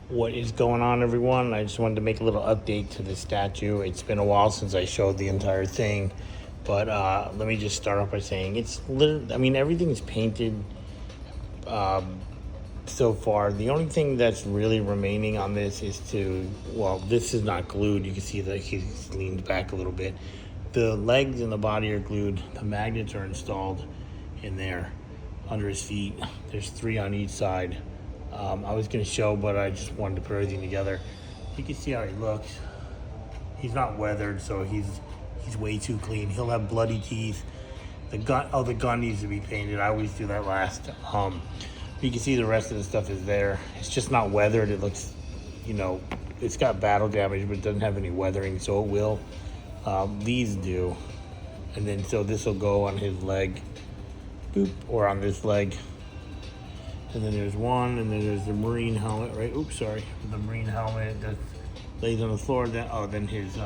What is going on, everyone? I just wanted to make a little update to the statue. It's been a while since I showed the entire thing, but let me just start off by saying it's literally, I mean, everything is painted so far. The only thing that's really remaining on this is well, this is not glued. You can see that he's leaned back a little bit. The legs and the body are glued. The magnets are installed in there under his feet. There's 3 on each side. I was going to show, but I just wanted to put everything together. You can see how he looks. He's not weathered, so he's way too clean. He'll have bloody teeth. The gun needs to be painted. I always do that last. You can see the rest of the stuff is there. It's just not weathered. It looks, it's got battle damage, but it doesn't have any weathering, so it will. These do. And then, so this will go on his leg, boop, or on this leg. And then there's one, and then there's the Marine helmet, right? Oops, sorry. The Marine helmet that lays on the floor. Then his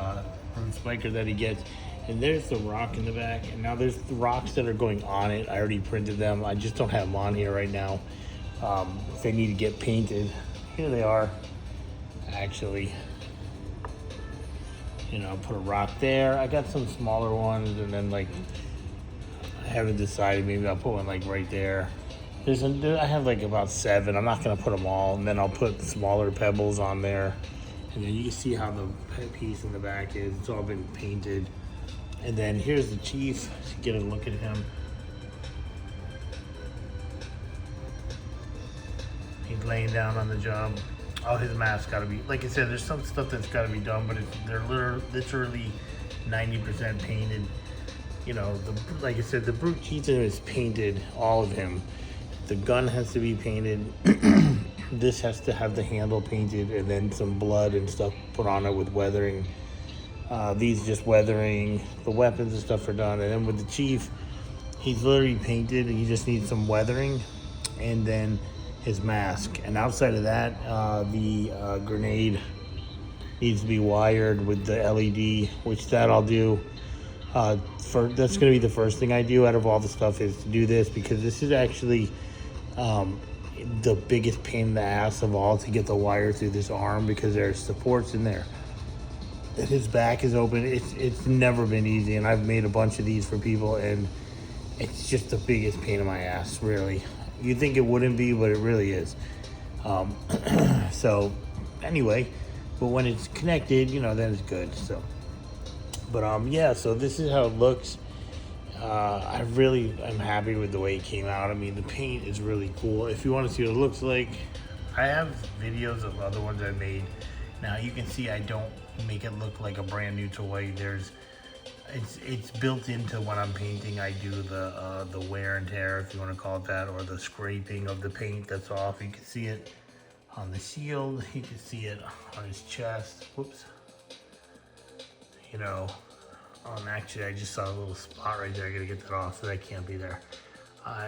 spiker that he gets. And there's the rock in the back. And now there's the rocks that are going on it. I already printed them. I just don't have them on here right now. If they need to get painted, here they are. Actually, put a rock there. I got some smaller ones, and then I haven't decided. Maybe I'll put one right there. I have about 7. I'm not gonna put them all, and then I'll put smaller pebbles on there. And then you can see how the piece in the back is. It's all been painted. And then here's the chief. So get a look at him. He's laying down on the job. Oh, his mask gotta be, like I said, there's some stuff that's gotta be done, but they're literally 90% painted. Like I said, the brute Cheetah is painted, all of him. The gun has to be painted. This has to have the handle painted, and then some blood and stuff put on it with weathering. These just weathering. The weapons and stuff are done. And then with the chief, he's literally painted. He just needs some weathering, and then his mask. And outside of that, the grenade needs to be wired with the LED, which that I'll do. That's going to be the first thing I do out of all the stuff, is to do this, because this is actually the biggest pain in the ass of all, to get the wire through this arm, because there's supports in there. And his back is open. It's never been easy, and I've made a bunch of these for people, and it's just the biggest pain in my ass, really. You'd think it wouldn't be, but it really is. So anyway, but when it's connected, then it's good. So, but yeah, so this is how it looks. I'm happy with the way it came out. I mean, the paint is really cool. If you want to see what it looks like, I have videos of other ones I made. Now you can see I don't make it look like a brand new toy. It's built into when I'm painting. I do the wear and tear, if you want to call it that, or the scraping of the paint that's off. You can see it on the shield. You can see it on his chest. Whoops. Actually, I just saw a little spot right there. I gotta get that off, so that can't be there.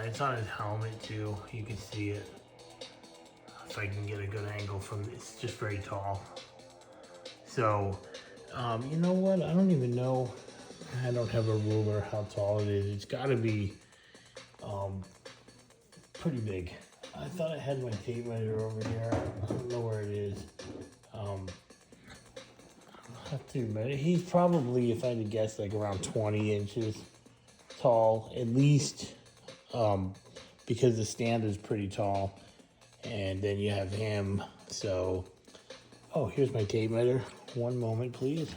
It's on his helmet too. You can see it. If I can get a good angle from, it's just very tall. So, you know what? I don't even know. I don't have a ruler how tall it is. It's gotta be pretty big. I thought I had my tape measure over here. I don't know where it is. He's probably, if I had to guess, around 20 inches tall, at least, because the stand is pretty tall. And then you have him. So, oh, here's my tape measure. One moment, please.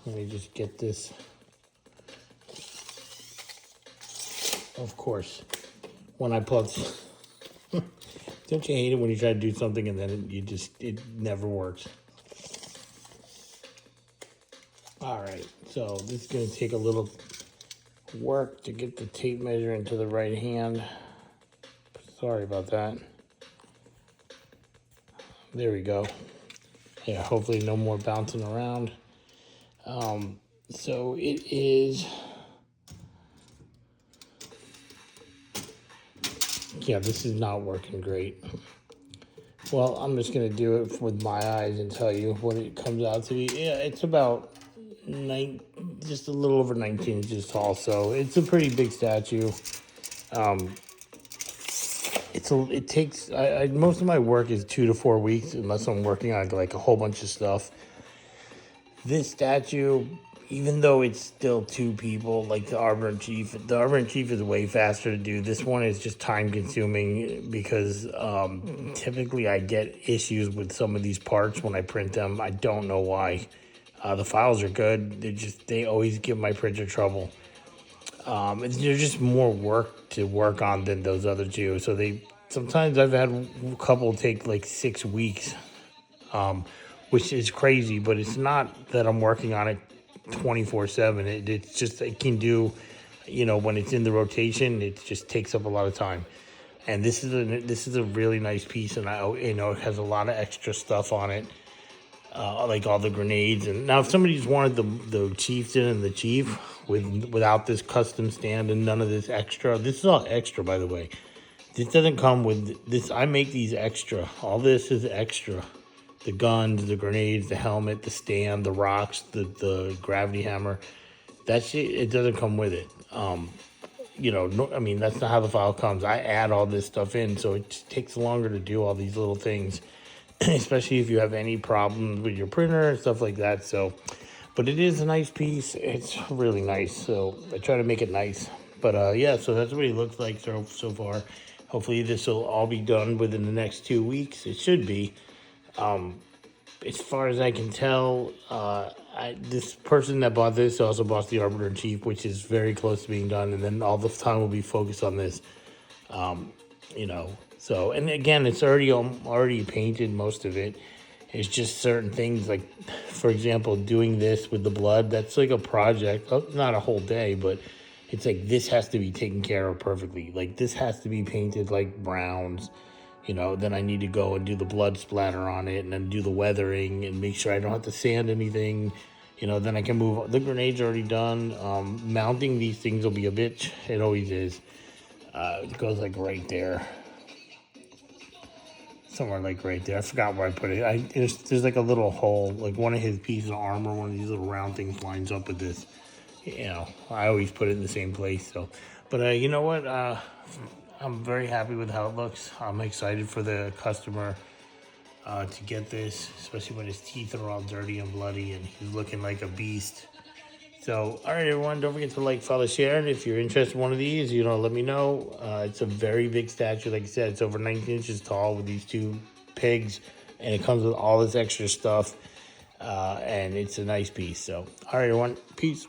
Let me just get this. Of course, when I plug, don't you hate it when you try to do something and then it never works? All right, so this is going to take a little work to get the tape measure into the right hand. Sorry about that. There we go. Yeah, hopefully no more bouncing around. So it is, yeah, this is not working great. Well, I'm just going to do it with my eyes and tell you what it comes out to be. Yeah, it's about just a little over 19 inches tall, so it's a pretty big statue. It's it takes most of my work is 2 to 4 weeks unless I'm working on like a whole bunch of stuff. This statue, even though it's still 2 people, like the Arbor in Chief is way faster to do. This one is just time consuming because typically I get issues with some of these parts when I print them. I don't know why. The files are good. They always give my printer trouble. They're just more work to work on than those other 2. So sometimes I've had a couple take like 6 weeks, which is crazy. But it's not that I'm working on it 24/7. It's just it can do, when it's in the rotation, it just takes up a lot of time. And this is a really nice piece, and it has a lot of extra stuff on it. Like all the grenades. And now if somebody's wanted the Chieftain and the Chief without this custom stand and none of this extra, this is all extra, by the way. This doesn't come with this. I make these extra. All this is extra. The guns, the grenades, the helmet, the stand, the rocks, the gravity hammer. That shit, it doesn't come with it. That's not how the file comes. I add all this stuff in, so it just takes longer to do all these little things. Especially if you have any problems with your printer and stuff like that. So, but it is a nice piece. It's really nice. So I try to make it nice. But yeah, so that's what it looks like so far. Hopefully this will all be done within the next 2 weeks. It should be. As far as I can tell, this person that bought this also bought the Arbiter in Chief, which is very close to being done. And then all the time will be focused on this. So, and again, it's already painted, most of it. It's just certain things, like, for example, doing this with the blood, that's like a project, not a whole day, but it's like this has to be taken care of perfectly. Like, this has to be painted like browns, then I need to go and do the blood splatter on it and then do the weathering and make sure I don't have to sand anything. Then I can move. The grenade's already done. Mounting these things will be a bitch. It always is. It goes like right there. Somewhere like right there. I forgot where I put it. There's like a little hole, like one of his pieces of armor, one of these little round things lines up with this. I always put it in the same place. So, but you know what? I'm very happy with how it looks. I'm excited for the customer to get this, especially when his teeth are all dirty and bloody and he's looking like a beast. So, all right, everyone, don't forget to like, follow, share. And if you're interested in one of these, let me know. It's a very big statue. Like I said, it's over 19 inches tall with these 2 pigs. And it comes with all this extra stuff. And it's a nice piece. So, all right, everyone, peace.